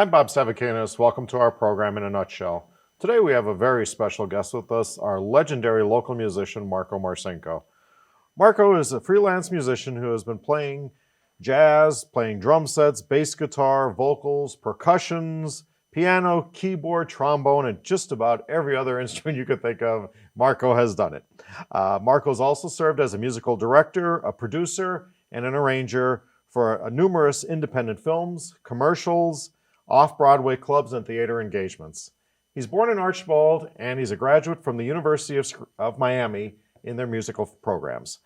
I'm Bob Savakinus. Welcome to our program in a nutshell. Today we have a very special guest with us, our legendary local musician, Marco Marcinko. Marco is a freelance musician who has been playing jazz, playing drum sets, bass guitar, vocals, percussions, piano, keyboard, trombone, and just about every other instrument you could think of. Marco has done it. Marco's also served as a musical director, a producer, and an arranger for numerous independent films, commercials, off-Broadway clubs, and theater engagements. He's born in Archibald, and he's a graduate from the University of Miami in their musical programs.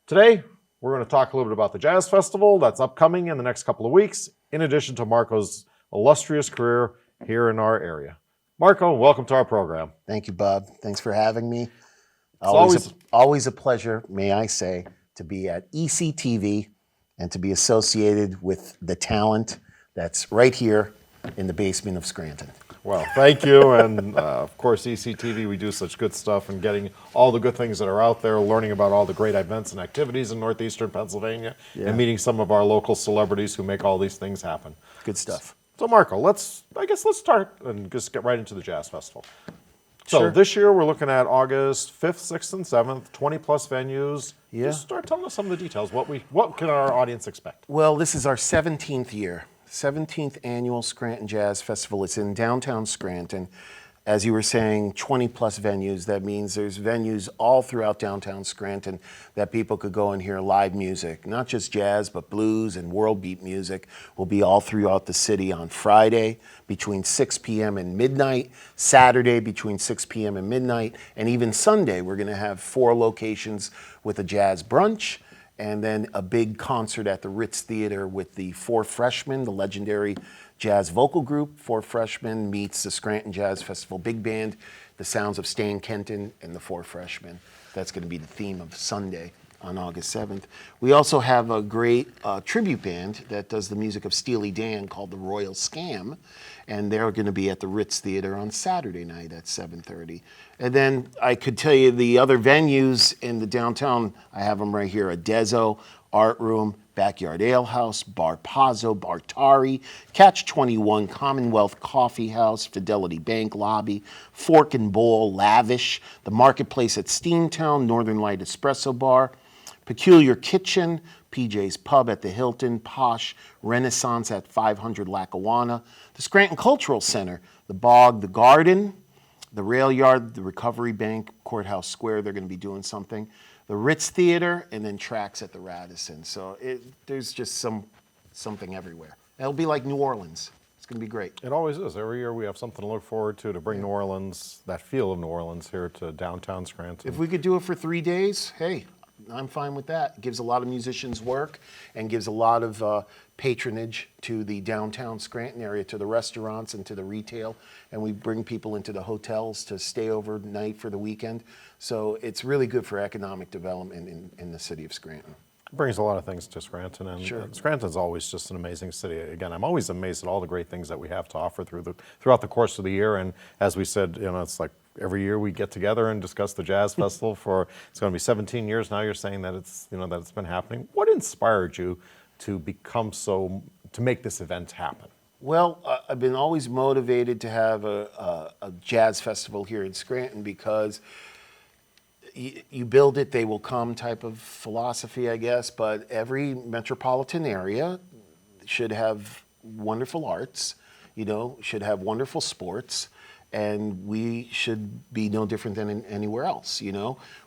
Today, we're going to talk a little bit about the Jazz Festival that's upcoming in the next couple of weeks, in addition to Marco's illustrious career here in our area. Marco, welcome to our program. Thank you, Bob. Thanks for having me. It's Always a pleasure, may I say, to be at ECTV and to be associated with the talent that's right here in the basement of Scranton. Well, thank you. And of course, ECTV, we do such good stuff and getting all the good things that are out there, learning about all the great events and activities in northeastern Pennsylvania, and meeting some of our local celebrities who make all these things happen. Good stuff. So Marco, let's start and just get right into the Jazz Festival. So Sure. this year we're looking at August 5th, 6th, and 7th, 20 plus venues. Yeah. Just start telling us some of the details. What can our audience expect? Well, this is our 17th year, 17th annual Scranton Jazz Festival. It's in downtown Scranton. As you were saying, 20 plus venues. That means there's venues all throughout downtown Scranton that people could go and hear live music. Not just jazz, but blues and world beat music will be all throughout the city on Friday between 6 p.m. and midnight, Saturday between 6 p.m. and midnight, and even Sunday we're going to have 4 locations with a jazz brunch, and then a big concert at the Ritz Theater with the Four Freshmen, the legendary jazz vocal group. Four Freshmen meets the Scranton Jazz Festival Big Band, the sounds of Stan Kenton and the Four Freshmen. That's going to be the theme of Sunday on August 7th. We also have a great tribute band that does the music of Steely Dan called the Royal Scam, and they're going to be at the Ritz Theater on Saturday night at 7:30. And then I could tell you the other venues in the downtown. I have them right here: Adezo, Art Room, Backyard Ale House, Bar Pazzo, Bartari, Catch 21, Commonwealth Coffee House, Fidelity Bank Lobby, Fork and Bowl, Lavish, the Marketplace at Steamtown, Northern Light Espresso Bar, Peculiar Kitchen, PJ's Pub at the Hilton, Posh, Renaissance at 500 Lackawanna, the Scranton Cultural Center, the Bog, the Garden, the Rail Yard, the Recovery Bank, Courthouse Square, they're going to be doing something, the Ritz Theater, and then tracks at the Radisson. So there's just something everywhere. It'll be like New Orleans. It's going to be great. It always is. Every year we have something to look forward to bring New Orleans, that feel of New Orleans, here to downtown Scranton. If we could do it for 3 days, hey, I'm fine with that. It gives a lot of musicians work and gives a lot of patronage to the downtown Scranton area, to the restaurants and to the retail. And we bring people into the hotels to stay overnight for the weekend. So it's really good for economic development in the city of Scranton. It brings a lot of things to Scranton, and Sure. Scranton's always just an amazing city. Again, I'm always amazed at all the great things that we have to offer throughout the course of the year. And as we said, it's like every year we get together and discuss the Jazz Festival it's going to be 17 years now. You're saying that it's been happening. What inspired you to make this event happen? Well, I've been always motivated to have a jazz festival here in Scranton because you build it, they will come type of philosophy, I guess. But every metropolitan area should have wonderful arts, should have wonderful sports, and we should be no different than anywhere else.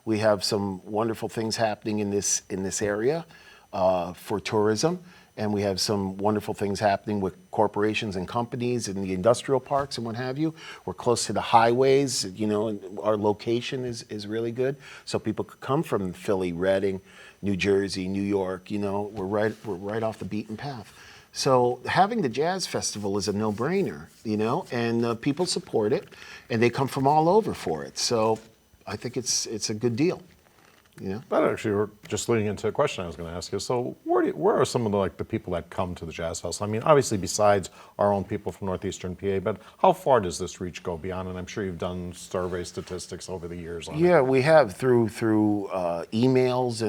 We have some wonderful things happening in this area for tourism. And we have some wonderful things happening with corporations and companies in the industrial parks and what have you. We're close to the highways, and our location is really good. So people could come from Philly, Reading, New Jersey, New York, we're right off the beaten path. So having the Jazz Festival is a no-brainer, and people support it, and they come from all over for it. So I think it's a good deal. You know. That actually, we're just leading into a question I was going to ask you. So, where are some of the people that come to the Jazz Festival? I mean, obviously, besides our own people from northeastern PA, but how far does this reach go beyond? And I'm sure you've done survey statistics over the years on it. Yeah, we have through emails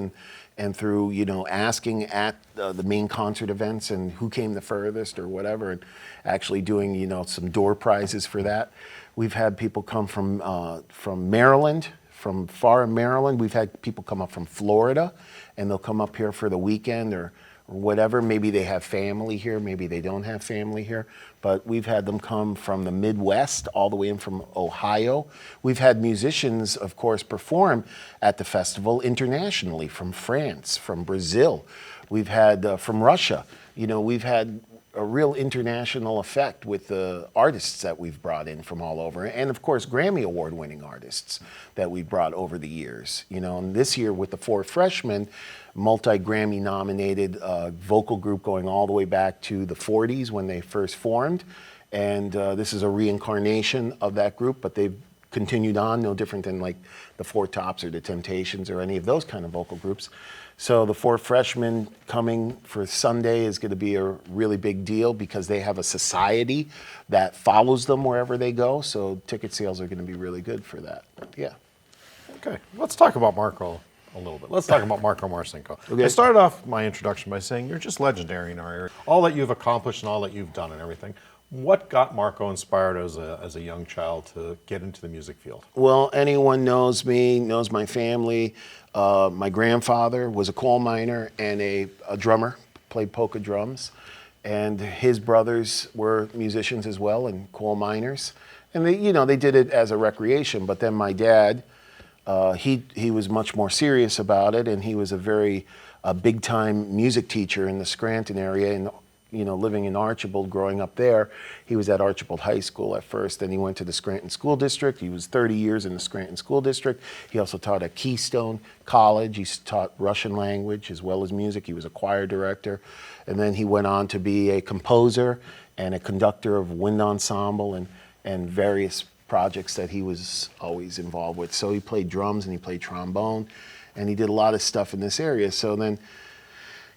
and through asking at the main concert events and who came the furthest or whatever, and actually doing some door prizes for that. We've had people come from Maryland. From far in Maryland. We've had people come up from Florida, and they'll come up here for the weekend or whatever. Maybe they have family here, maybe they don't have family here, but we've had them come from the Midwest all the way in from Ohio. We've had musicians, of course, perform at the festival internationally, from France, from Brazil. We've had from Russia. We've had a real international effect with the artists that we've brought in from all over, and of course Grammy Award winning artists that we've brought over the years. And this year with the Four Freshmen, multi-Grammy nominated vocal group going all the way back to the 40s when they first formed, and this is a reincarnation of that group, but they've continued on, no different than like the Four Tops or the Temptations or any of those kind of vocal groups. So the Four Freshmen coming for Sunday is going to be a really big deal because they have a society that follows them wherever they go. So ticket sales are going to be really good for that. Yeah. Okay, let's talk about Marco a little bit. Let's talk about Marco Marcinko. Okay. I started off my introduction by saying you're just legendary in our area. All that you've accomplished and all that you've done and everything. What got Marco inspired as a young child to get into the music field? Well, anyone knows me, knows my family. My grandfather was a coal miner and a drummer, played polka drums. And his brothers were musicians as well and coal miners. And they did it as a recreation. But then my dad, he was much more serious about it, and he was a big-time music teacher in the Scranton area. And living in Archibald, growing up there, he was at Archibald High School at first, then he went to the Scranton School District. He was 30 years in the Scranton School District. He also taught at Keystone College. He taught Russian language as well as music. He was a choir director. And then he went on to be a composer and a conductor of wind ensemble and various projects that he was always involved with. So he played drums and he played trombone, and he did a lot of stuff in this area. So then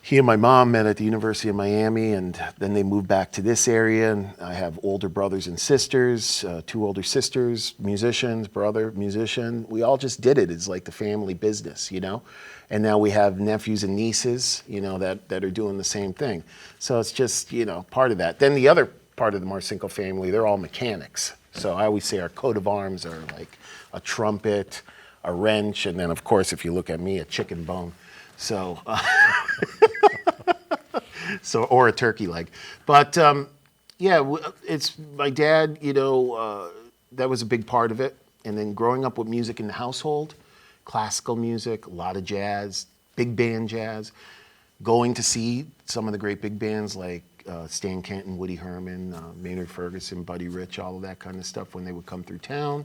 he and my mom met at the University of Miami, and then they moved back to this area. And I have older brothers and sisters, two older sisters, musicians, brother, musician. We all just did it. It's like the family business, And now we have nephews and nieces, that are doing the same thing. So it's just, part of that. Then the other part of the Marcinko family, they're all mechanics. So I always say our coat of arms are like a trumpet, a wrench, and then of course, if you look at me, a chicken bone. So, or a turkey leg. But it's my dad, that was a big part of it. And then growing up with music in the household, classical music, a lot of jazz, big band jazz, going to see some of the great big bands like Stan Kenton, Woody Herman, Maynard Ferguson, Buddy Rich, all of that kind of stuff when they would come through town.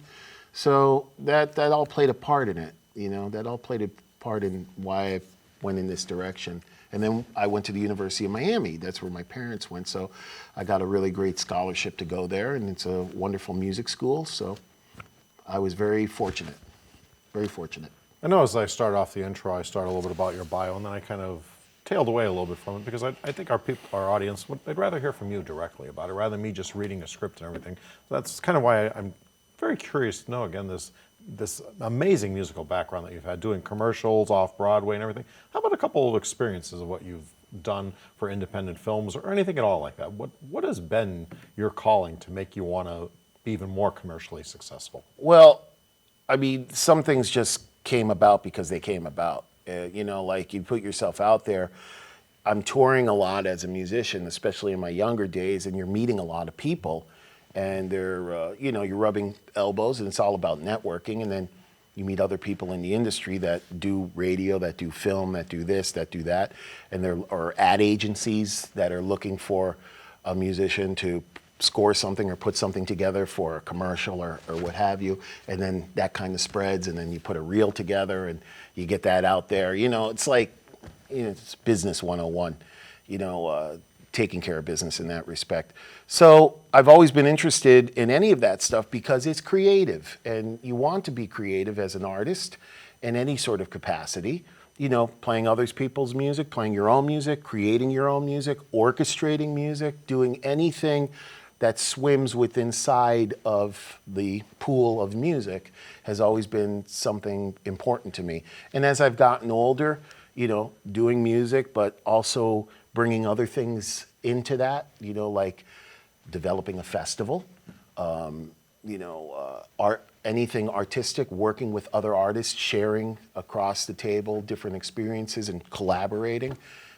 So that all played a part in it, that all played a part in why I went in this direction. And then I went to the University of Miami. That's where my parents went. So I got a really great scholarship to go there, and it's a wonderful music school. So I was very fortunate, very fortunate. I know as I started off the intro, I started a little bit about your bio, and then I kind of tailed away a little bit from it because I think our audience, they'd rather hear from you directly about it rather than me just reading a script and everything. That's kind of why I'm very curious to know, again, this amazing musical background that you've had, doing commercials off Broadway and everything. How about a couple of experiences of what you've done for independent films or anything at all like that? What has been your calling to make you want to be even more commercially successful? Well, I mean, some things just came about because they came about. Like you put yourself out there. I'm touring a lot as a musician, especially in my younger days, and you're meeting a lot of people, and they're, you're rubbing elbows, and it's all about networking, and then you meet other people in the industry that do radio, that do film, that do this, that do that, and there are ad agencies that are looking for a musician to score something or put something together for a commercial or what have you, and then that kind of spreads, and then you put a reel together and you get that out there. It's like, it's business 101. taking care of business in that respect. So I've always been interested in any of that stuff because it's creative, and you want to be creative as an artist in any sort of capacity. You know, playing other people's music, playing your own music, creating your own music, orchestrating music, doing anything that swims within inside of the pool of music has always been something important to me. And as I've gotten older, you know, doing music, but also bringing other things into that, you know, like developing a festival, anything artistic, working with other artists, sharing across the table different experiences and collaborating,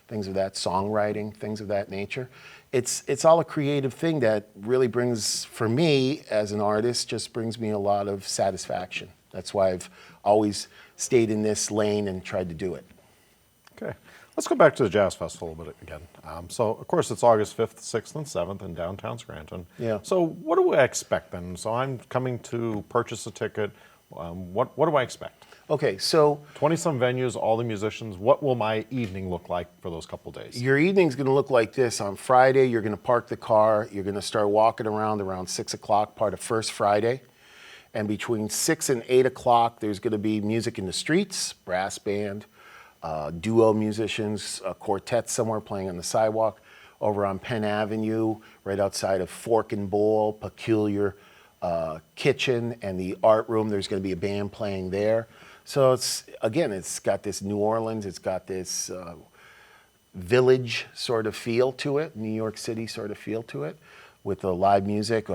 things of that, songwriting, things of that nature. It's all a creative thing that really brings, for me as an artist, just brings me a lot of satisfaction. That's why I've always stayed in this lane and tried to do it. Okay. Let's go back to the Jazz Festival a bit again. So, of course, it's August 5th, 6th, and 7th in downtown Scranton. Yeah. So what do I expect then? So I'm coming to purchase a ticket. What do I expect? Okay, so 20-some venues, all the musicians. What will my evening look like for those couple days? your evening's going to look like this. On Friday, you're going to park the car. You're going to start walking around 6 o'clock, part of First Friday. And between 6 and 8 o'clock, there's going to be music in the streets, brass band, duo musicians, a quartet somewhere playing on the sidewalk. Over on Penn Avenue, right outside of Fork and Bowl, Peculiar Kitchen, and the art room, there's going to be a band playing there. So it's got this New Orleans, it's got this village sort of feel to it, New York City sort of feel to it, with the live music.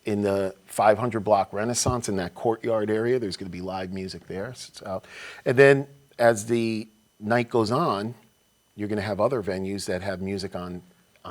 In the 500 block Renaissance, in that courtyard area, there's going to be live music there. So it's out. And then as the night goes on, you're going to have other venues that have music on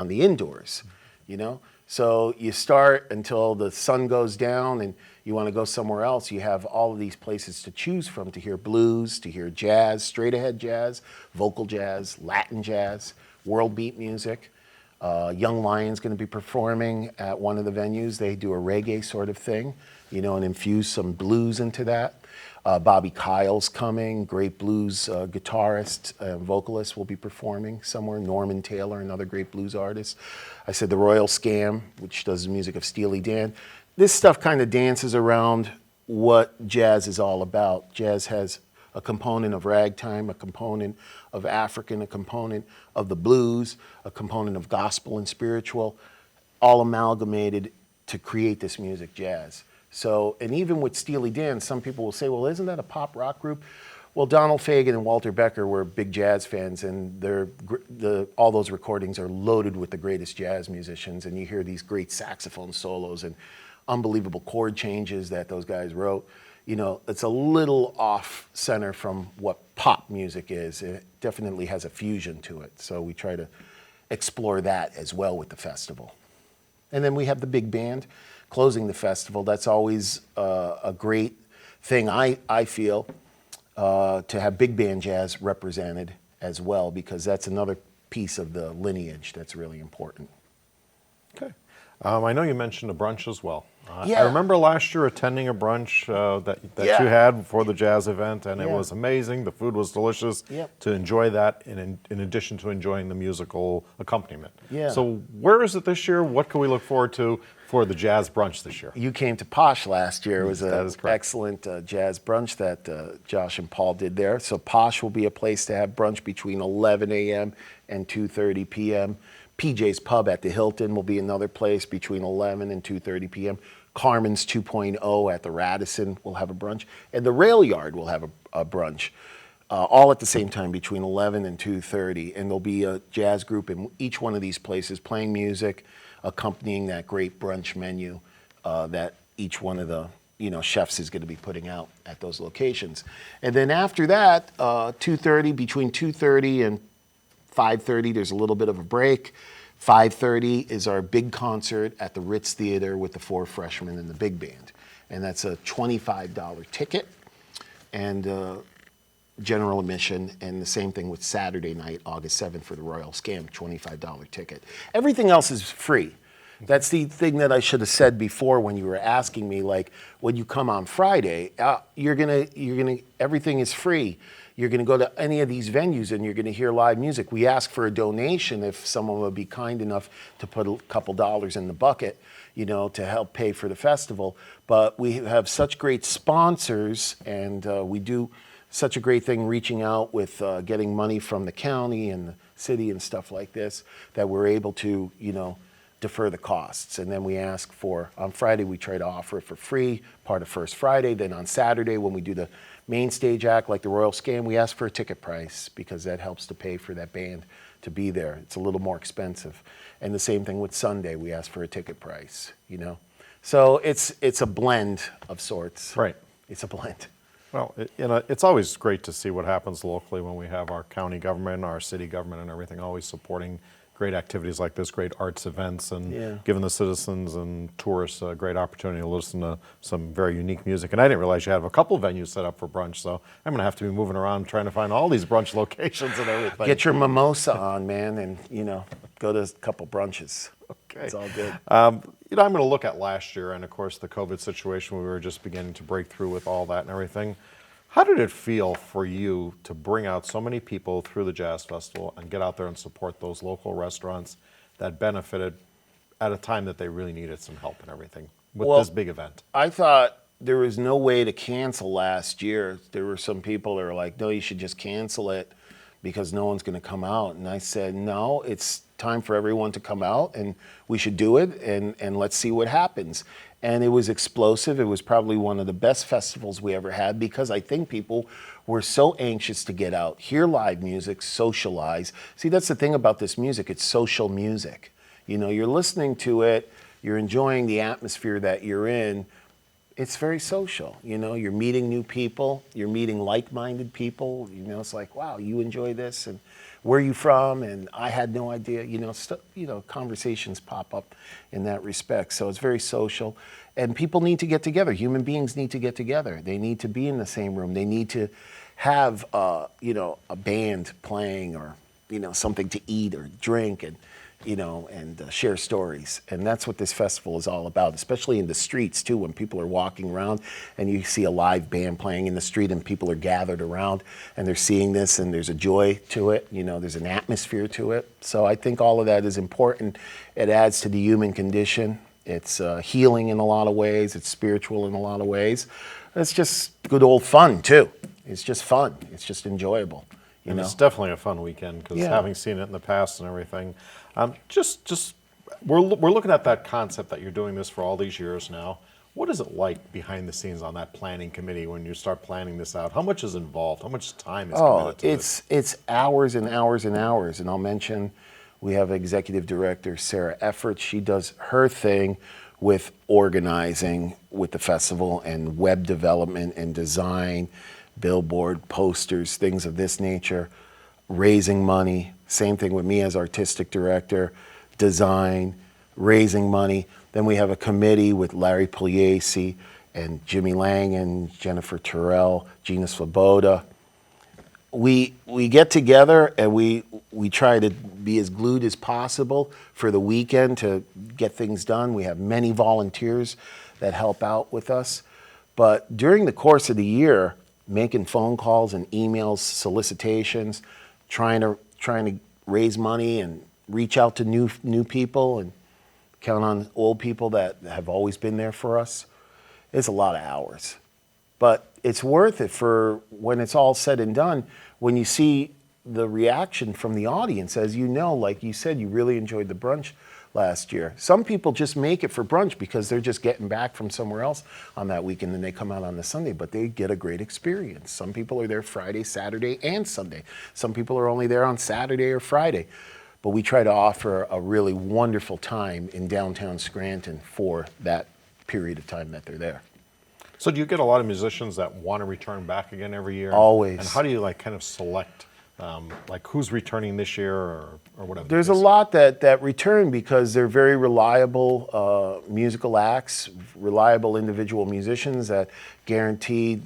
the indoors, you know? So you start until the sun goes down and you want to go somewhere else. You have all of these places to choose from to hear blues, to hear jazz, straight ahead jazz, vocal jazz, Latin jazz, world beat music. Young Lion's going to be performing at one of the venues. They do a reggae sort of thing, you know, and infuse some blues into that. Bobby Kyle's coming, great blues guitarist, vocalist will be performing somewhere. Norman Taylor, another great blues artist. I said the Royal Scam, which does the music of Steely Dan. This stuff kind of dances around what jazz is all about. Jazz has a component of ragtime, a component of African, a component of the blues, a component of gospel and spiritual, all amalgamated to create this music, jazz. So, and even with Steely Dan, some people will say, well, isn't that a pop rock group? Well, Donald Fagen and Walter Becker were big jazz fans, and all those recordings are loaded with the greatest jazz musicians, and you hear these great saxophone solos and unbelievable chord changes that those guys wrote. You know, it's a little off center from what pop music is. It definitely has a fusion to it, so we try to explore that as well with the festival. And then we have the big band closing the festival. That's always a great thing, I feel, to have big band jazz represented as well, because that's another piece of the lineage that's really important. Okay. I know you mentioned a brunch as well. Yeah. I remember last year attending a brunch that Yeah. you had for the jazz event, and it Yeah. was amazing. The food was delicious. Yep. To enjoy that in addition to enjoying the musical accompaniment. Yeah. So where is it this year? What can we look forward to for the jazz brunch this year? You came to Posh last year. It was That an is correct. excellent jazz brunch that Josh and Paul did there. So Posh will be a place to have brunch between 11 a.m. and 2:30 p.m. PJ's Pub at the Hilton will be another place between 11 and 2:30 p.m. Carmen's 2.0 at the Radisson will have a brunch. And the Rail Yard will have a brunch, all at the same time between 11 and 2:30. And there'll be a jazz group in each one of these places playing music, accompanying that great brunch menu that each one of the chefs is going to be putting out at those locations. And then after that, 2:30, between 2:30 and 5:30, there's a little bit of a break. 5:30 is our big concert at the Ritz Theater with the 4 freshmen and the big band. And that's a $25 ticket and general admission. And the same thing with Saturday night, August 7th for the Royal Scam, $25 ticket. Everything else is free. That's the thing that I should have said before when you were asking me, like, when you come on Friday, everything is free. You're gonna go to any of these venues and you're gonna hear live music. We ask for a donation if someone would be kind enough to put a couple dollars in the bucket, to help pay for the festival. But we have such great sponsors, and we do such a great thing reaching out with getting money from the county and the city and stuff like this, that we're able to, defer the costs. And then we ask for, on Friday, we try to offer it for free, part of First Friday. Then on Saturday, when we do the main stage act, like the Royal Scam, we ask for a ticket price because that helps to pay for that band to be there. It's a little more expensive. And the same thing with Sunday, we ask for a ticket price, So it's a blend of sorts. Right. It's a blend. Well, it's always great to see what happens locally when we have our county government, our city government, and everything always supporting great activities like this, great arts events, and giving the citizens and tourists a great opportunity to listen to some very unique music. And I didn't realize you have a couple venues set up for brunch, so I'm going to have to be moving around trying to find all these brunch locations and everything. Get your mimosa on, man, and, go to a couple brunches. Okay. It's all good. I'm going to look at last year and, of course, the COVID situation. We were just beginning to break through with all that and everything. How did it feel for you to bring out so many people through the Jazz Festival and get out there and support those local restaurants that benefited at a time that they really needed some help and everything with this big event? I thought there was no way to cancel last year. There were some people that were like, no, you should just cancel it because no one's going to come out. And I said, no, it's time for everyone to come out and we should do it and let's see what happens. And it was explosive. It was probably one of the best festivals we ever had because I think people were so anxious to get out, hear live music, socialize. See, that's the thing about this music. It's social music. You're listening to it, you're enjoying the atmosphere that you're in. It's very social. You're meeting new people, you're meeting like-minded people. It's like, wow, you enjoy this, and where are you from? And I had no idea. Conversations pop up in that respect. So it's very social, and people need to get together. Human beings need to get together. They need to be in the same room. They need to have, a band playing, or something to eat or drink, and share stories. And that's what this festival is all about, especially in the streets too, when people are walking around and you see a live band playing in the street and people are gathered around and they're seeing this and there's a joy to it, there's an atmosphere to it. So I think all of that is important. It adds to the human condition. It's healing in a lot of ways. It's spiritual in a lot of ways. It's just good old fun too. It's just fun. It's just enjoyable. And it's definitely a fun weekend because having seen it in the past and everything, we're looking at that concept that you're doing this for all these years now. What is it like behind the scenes on that planning committee when you start planning this out? How much is involved? How much time is committed to this? It's hours and hours and hours. And I'll mention we have Executive Director Sarah Efforts. She does her thing with organizing with the festival and web development and design, billboard, posters, things of this nature, raising money. Same thing with me as Artistic Director, design, raising money. Then we have a committee with Larry Pugliese and Jimmy Lang and Jennifer Terrell, Gina Svoboda. We get together and we try to be as glued as possible for the weekend to get things done. We have many volunteers that help out with us. But during the course of the year, making phone calls and emails, solicitations, trying to raise money and reach out to new people and count on old people that have always been there for us. It's a lot of hours. But it's worth it for when it's all said and done, when you see the reaction from the audience. As like you said, you really enjoyed the brunch last year. Some people just make it for brunch because they're just getting back from somewhere else on that weekend and they come out on the Sunday, but they get a great experience. Some people are there Friday, Saturday, and Sunday. Some people are only there on Saturday or Friday. But we try to offer a really wonderful time in downtown Scranton for that period of time that they're there. So do you get a lot of musicians that want to return back again every year? Always. And how do you kind of select who's returning this year or whatever? There's a lot that return because they're very reliable musical acts, reliable individual musicians that guaranteed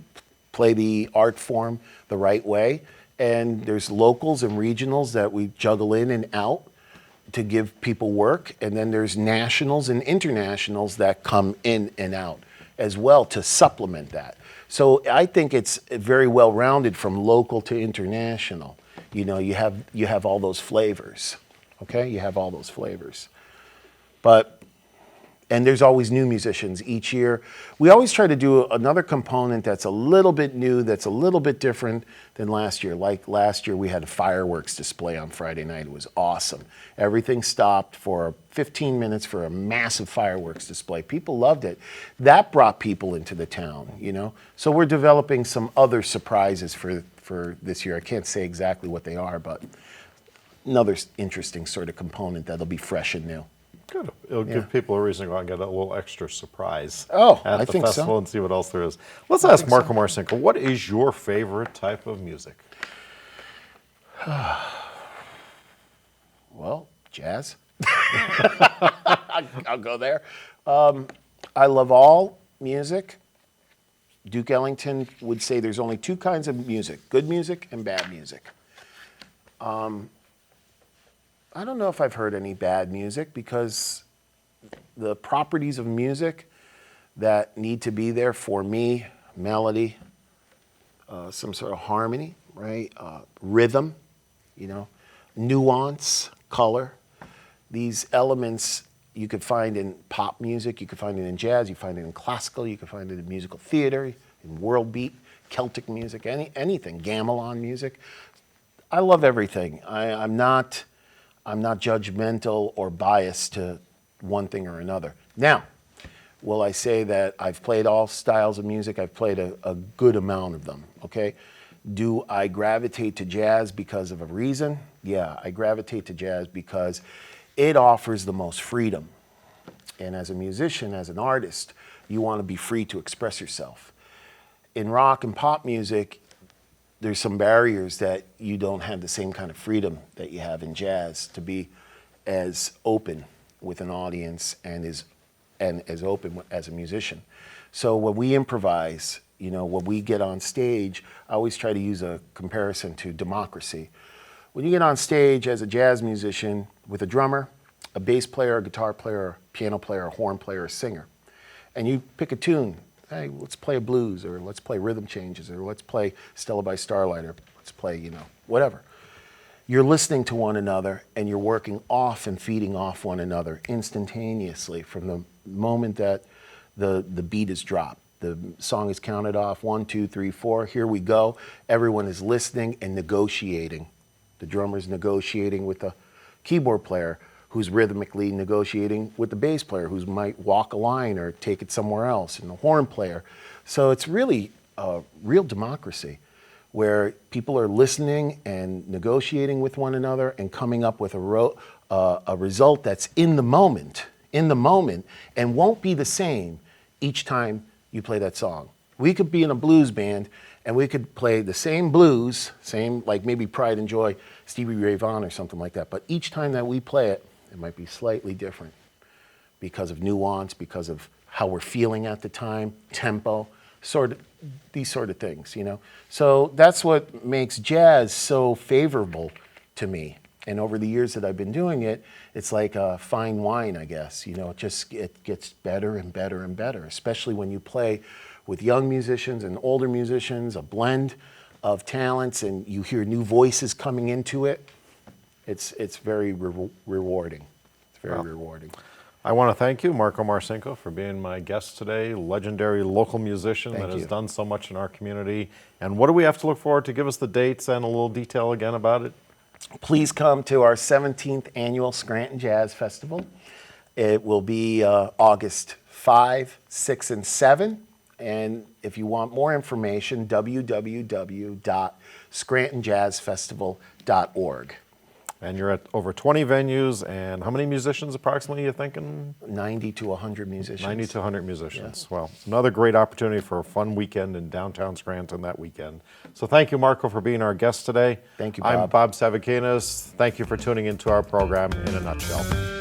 play the art form the right way. And there's locals and regionals that we juggle in and out. to give people work, and then there's nationals and internationals that come in and out as well to supplement that. So I think it's very well rounded from local to international. You know, you have all those flavors. Okay, you have all those flavors. And there's always new musicians each year. We always try to do another component that's a little bit new, that's a little bit different than last year. Like last year, we had a fireworks display on Friday night. It was awesome. Everything stopped for 15 minutes for a massive fireworks display. People loved it. That brought people into the town, you know? So we're developing some other surprises for this year. I can't say exactly what they are, but another interesting sort of component that'll be fresh and new. Good. It'll give people a reason to go out and get a little extra surprise I at the think festival so. and see what else there is. Let's ask Marco Marcinko, what is your favorite type of music? Well, jazz. I'll go there. I love all music. Duke Ellington would say there's only two kinds of music, good music and bad music. I don't know if I've heard any bad music, because the properties of music that need to be there for me, melody, some sort of harmony, right? Rhythm, you know, nuance, color. These elements you could find in pop music, you could find it in jazz, you find it in classical, you could find it in musical theater, in world beat, Celtic music, anything, gamelan music. I love everything. I'm not judgmental or biased to one thing or another. Now, will I say that I've played all styles of music? I've played a good amount of them, okay? Do I gravitate to jazz because of a reason? Yeah, I gravitate to jazz because it offers the most freedom. And as a musician, as an artist, you want to be free to express yourself. In rock and pop music, there's some barriers that you don't have the same kind of freedom that you have in jazz to be as open with an audience and as open as a musician. So when we improvise, you know, when we get on stage, I always try to use a comparison to democracy. When you get on stage as a jazz musician with a drummer, a bass player, a guitar player, a piano player, a horn player, a singer, and you pick a tune, hey, let's play a blues, or let's play rhythm changes, or let's play Stella by Starlight, or let's play, you know, whatever. You're listening to one another, and you're working off and feeding off one another instantaneously from the moment that the beat is dropped. The song is counted off, 1, 2, 3, 4, here we go. Everyone is listening and negotiating. The drummer's negotiating with the keyboard player, who's rhythmically negotiating with the bass player, who might walk a line or take it somewhere else, and the horn player. So it's really a real democracy where people are listening and negotiating with one another and coming up with a result that's in the moment, and won't be the same each time you play that song. We could be in a blues band and we could play the same blues, like maybe Pride and Joy, Stevie Ray Vaughan or something like that, but each time that we play it, it might be slightly different because of nuance, because of how we're feeling at the time, tempo, these sort of things, you know? So that's what makes jazz so favorable to me. And over the years that I've been doing it, it's like a fine wine, I guess. You know, it gets better and better and better, especially when you play with young musicians and older musicians, a blend of talents, and you hear new voices coming into it. It's very rewarding. It's very rewarding. I want to thank you, Marco Marcinko, for being my guest today, legendary local musician that has done so much in our community. And what do we have to look forward to? Give us the dates and a little detail again about it. Please come to our 17th annual Scranton Jazz Festival. It will be August 5, 6, and 7. And if you want more information, www.scrantonjazzfestival.org. And you're at over 20 venues, and how many musicians approximately are you thinking? 90 to 100 musicians. 90 to 100 musicians. Yeah. Well, another great opportunity for a fun weekend in downtown Scranton that weekend. So thank you, Marco, for being our guest today. Thank you, Bob. I'm Bob Savakinus. Thank you for tuning into our program in a nutshell.